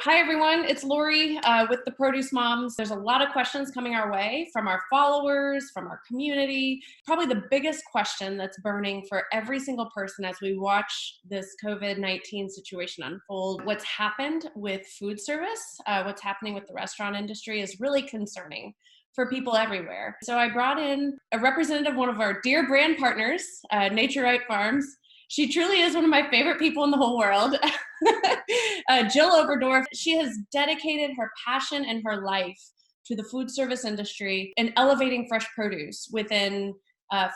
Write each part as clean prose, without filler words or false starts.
Hi, everyone. It's Lori with the Produce Moms. There's a lot of questions coming our way from our followers, from our community. Probably the biggest question that's burning for every single person as we watch this COVID-19 situation unfold. What's happened with food service, what's happening with the restaurant industry is really concerning for people everywhere. So I brought in a representative of one of our dear brand partners, Naturipe Farms. She truly is one of my favorite people in the whole world. Jill Overdorf. She has dedicated her passion and her life to the food service industry and elevating fresh produce within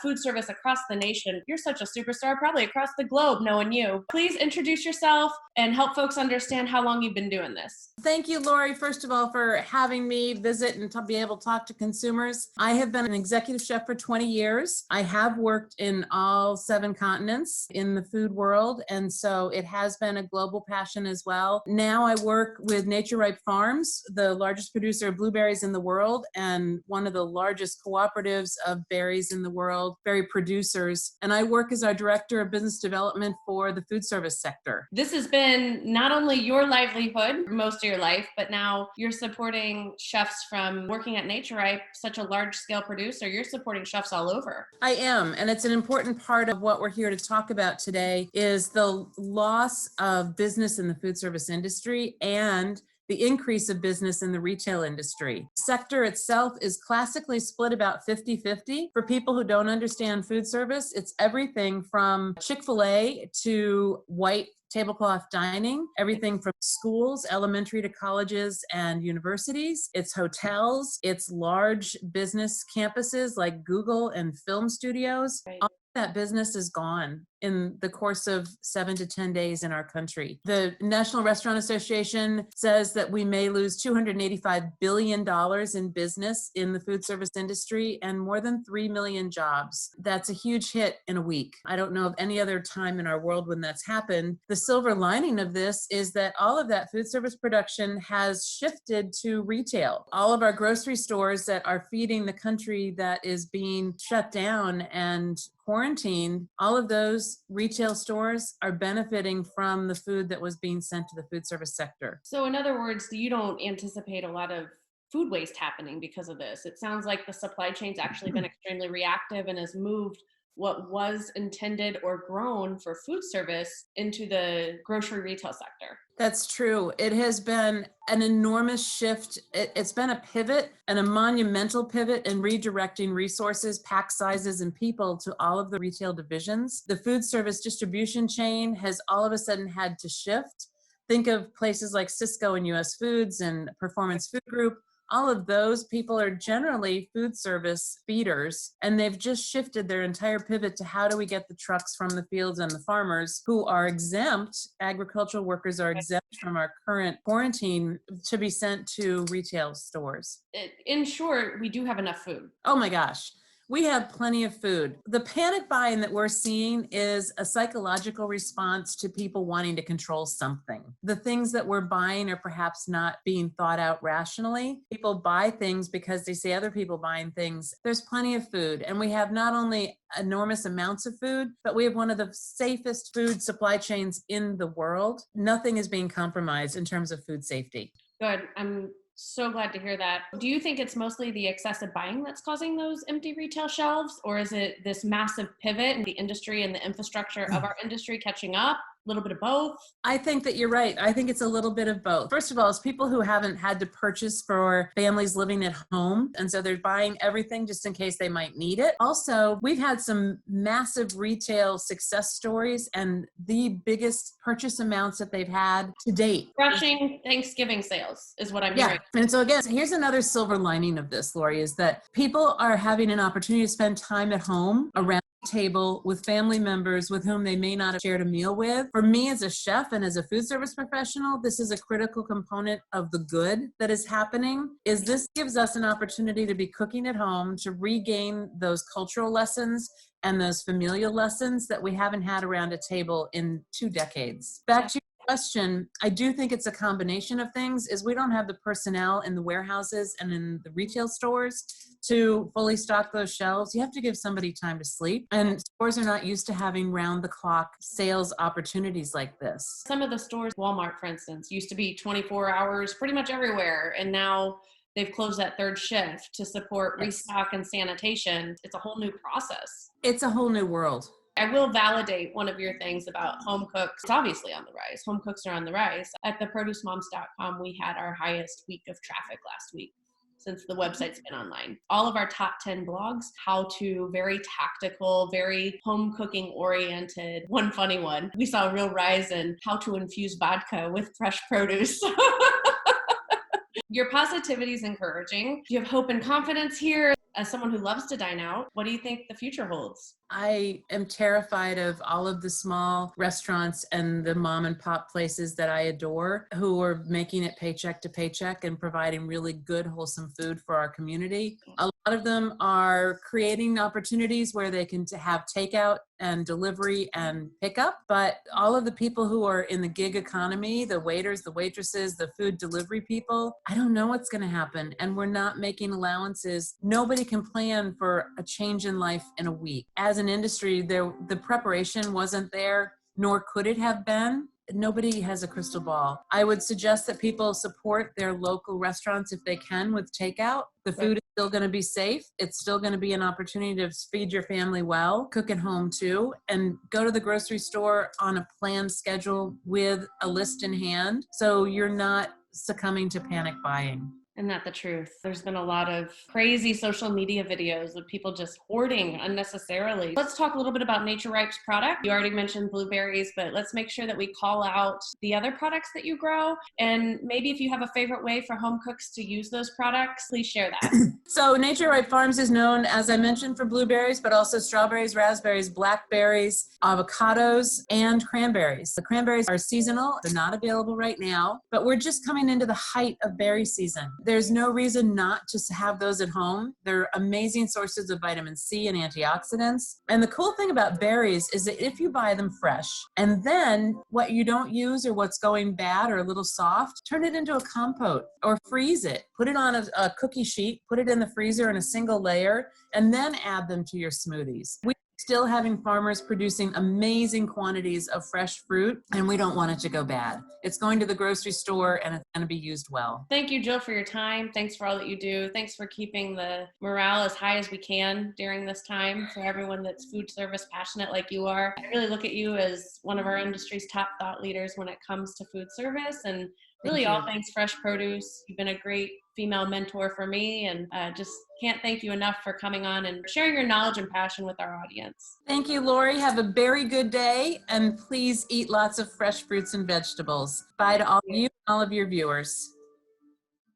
food service across the nation. You're such a superstar, probably across the globe, knowing you. Please introduce yourself and help folks understand how long you've been doing this. Thank you, Lori, first of all, for having me visit and to be able to talk to consumers. I have been an executive chef for 20 years. I have worked in all 7 continents in the food world, and so it has been a global passion as well. Now I work with Naturipe Farms, the largest producer of blueberries in the world and one of the largest cooperatives of berries in the world, berry producers. And I work as our director of business development for the food service sector. This has been not only your livelihood most of your life, but now you're supporting chefs from working at Naturipe, such a large scale producer. You're supporting chefs all over. I am, and it's an important part of what we're here to talk about today is the loss of business in the food service industry and the increase of business in the retail industry. The sector itself is classically split about 50-50. For people who don't understand food service, it's everything from Chick-fil-A to white tablecloth dining, everything from schools, elementary to colleges and universities. It's hotels, it's large business campuses like Google and film studios. Right. All that business is gone in the course of 7 to 10 days in our country. The National Restaurant Association says that we may lose $285 billion in business in the food service industry and more than 3 million jobs. That's a huge hit in a week. I don't know of any other time in our world when that's happened. The silver lining of this is that all of that food service production has shifted to retail. All of our grocery stores that are feeding the country that is being shut down and quarantined, all of those retail stores are benefiting from the food that was being sent to the food service sector. So in other words, you don't anticipate a lot of food waste happening because of this. It sounds like the supply chain's actually been extremely reactive and has moved what was intended or grown for food service into the grocery retail sector. That's true. It has been an enormous shift. It's been a pivot and a monumental pivot in redirecting resources, pack sizes, and people to all of the retail divisions. The food service distribution chain has all of a sudden had to shift. Think of places like Cisco and US Foods and Performance Food Group. All of those people are generally food service feeders, and they've just shifted their entire pivot to how do we get the trucks from the fields and the farmers who are exempt, agricultural workers are exempt from our current quarantine to be sent to retail stores. In short, we do have enough food. Oh my gosh. We have plenty of food. The panic buying that we're seeing is a psychological response to people wanting to control something. The things that we're buying are perhaps not being thought out rationally. People buy things because they see other people buying things. There's plenty of food, and we have not only enormous amounts of food, but we have one of the safest food supply chains in the world. Nothing is being compromised in terms of food safety. Good. I'm so glad to hear that. Do you think it's mostly the excessive buying that's causing those empty retail shelves, or is it this massive pivot in the industry and the infrastructure of our industry catching up? A little bit of both? I think that you're right. I think it's a little bit of both. First of all, it's people who haven't had to purchase for families living at home, and so they're buying everything just in case they might need it. Also, we've had some massive retail success stories and the biggest purchase amounts that they've had to date. Crushing Thanksgiving sales is what I'm hearing. And so again, here's another silver lining of this, Lori, is that people are having an opportunity to spend time at home around table with family members with whom they may not have shared a meal with. For me as a chef and as a food service professional, this is a critical component of the good that is happening, is this gives us an opportunity to be cooking at home, to regain those cultural lessons and those familial lessons that we haven't had around a table in 2 decades. Back to your question, I do think it's a combination of things, is we don't have the personnel in the warehouses and in the retail stores to fully stock those shelves. You have to give somebody time to sleep, and stores are not used to having round the clock sales opportunities like this. Some of the stores, Walmart, for instance, used to be 24 hours pretty much everywhere. And now they've closed that third shift to support restock and sanitation. It's a whole new process. It's a whole new world. I will validate one of your things about home cooks. It's obviously on the rise. Home cooks are on the rise. At theproducemoms.com, we had our highest week of traffic last week since the website's been online. All of our top 10 blogs, how to, very tactical, very home cooking oriented. One funny one, we saw a real rise in how to infuse vodka with fresh produce. Your positivity is encouraging. Do you have hope and confidence here? As someone who loves to dine out, what do you think the future holds? I am terrified of all of the small restaurants and the mom and pop places that I adore who are making it paycheck to paycheck and providing really good, wholesome food for our community. A lot of them are creating opportunities where they can have takeout and delivery and pickup, but all of the people who are in the gig economy, the waiters, the waitresses, the food delivery people, I don't know what's going to happen, and we're not making allowances. Nobody can plan for a change in life in a week. As an industry, the preparation wasn't there, nor could it have been. Nobody has a crystal ball. I would suggest that people support their local restaurants if they can with takeout. The food is still going to be safe. It's still going to be an opportunity to feed your family well, cook at home too, and go to the grocery store on a planned schedule with a list in hand so you're not succumbing to panic buying. Isn't that the truth? There's been a lot of crazy social media videos of people just hoarding unnecessarily. Let's talk a little bit about Naturipe's product. You already mentioned blueberries, but let's make sure that we call out the other products that you grow. And maybe if you have a favorite way for home cooks to use those products, please share that. So Naturipe Farms is known, as I mentioned, for blueberries, but also strawberries, raspberries, blackberries, avocados, and cranberries. The cranberries are seasonal. They're not available right now, but we're just coming into the height of berry season. There's no reason not to have those at home. They're amazing sources of vitamin C and antioxidants. And the cool thing about berries is that if you buy them fresh, and then what you don't use or what's going bad or a little soft, turn it into a compote or freeze it. Put it on a cookie sheet, put it in the freezer in a single layer, and then add them to your smoothies. We're still having farmers producing amazing quantities of fresh fruit, and we don't want it to go bad. It's going to the grocery store, and it's going to be used well. Thank you, Jill, for your time. Thanks for all that you do. Thanks for keeping the morale as high as we can during this time for everyone that's food service passionate like you are. I really look at you as one of our industry's top thought leaders when it comes to food service and really all things fresh produce. You've been a great female mentor for me, and just can't thank you enough for coming on and sharing your knowledge and passion with our audience. Thank you, Lori. Have a very good day, and please eat lots of fresh fruits and vegetables. Bye to all of you and all of your viewers.